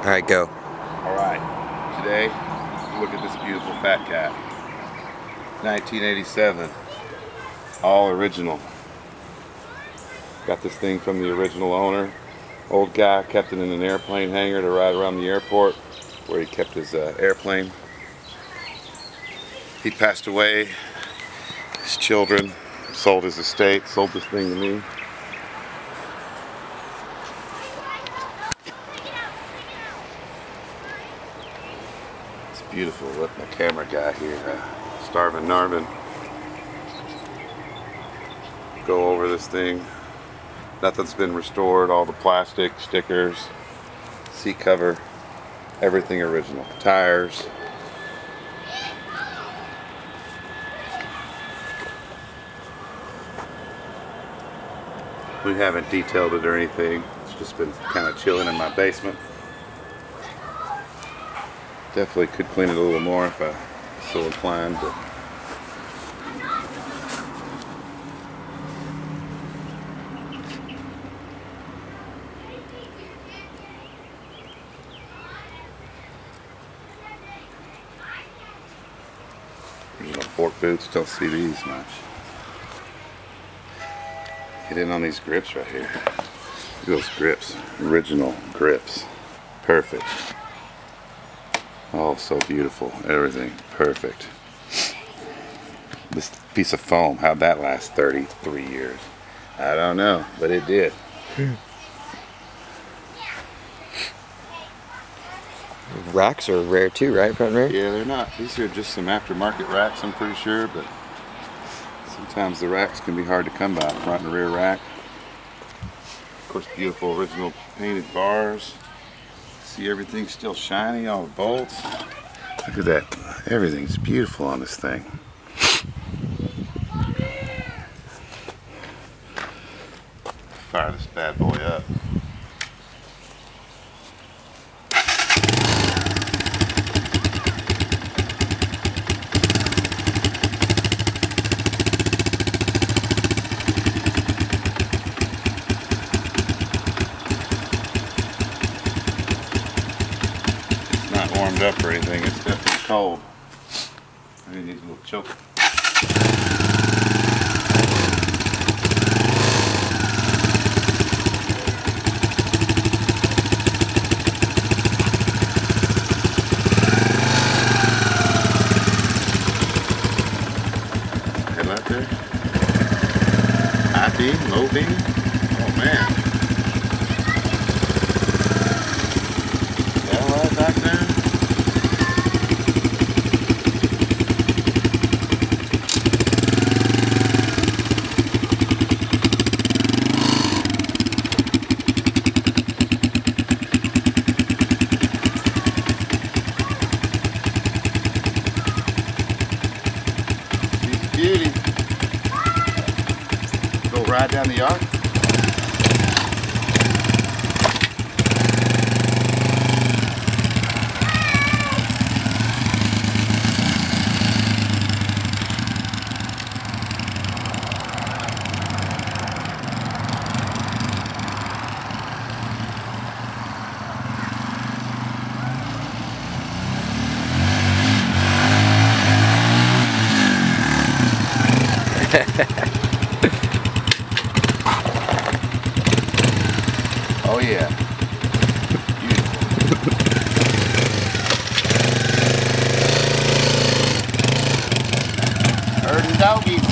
Alright, go. Alright, today, look at this beautiful Fatcat. 1987. All original. Got this thing from the original owner. Old guy kept it in an airplane hangar to ride around the airport where he kept his airplane. He passed away. His children sold his estate, sold this thing to me. It's beautiful. Let my camera guy here, Starvin Narvin, go over this thing. Nothing's been restored. All the plastic, stickers, seat cover, everything original. Tires. We haven't detailed it or anything. It's just been kind of chilling in my basement. Definitely could clean it a little more if I so inclined, but fork boots, don't see these much. Get in on these grips right here. Look at those grips. Original grips. Perfect. Oh, so beautiful. Everything perfect. This piece of foam, how'd that last 33 years? I don't know, but it did. Racks are rare too, right? Front and rear? Yeah, they're not. These are just some aftermarket racks, I'm pretty sure, but sometimes the racks can be hard to come by. Front and rear rack. Of course, beautiful original painted bars. See everything still shiny, all the bolts. Look at that. Everything's beautiful on this thing. Fire this bad boy up. Warmed up or anything, it's definitely cold. I need these little choke. Headlight there. High beam, low beam. Oh man. Headlight back there. Beauty. Go ride down the yard. Oh yeah. Herd and doggy.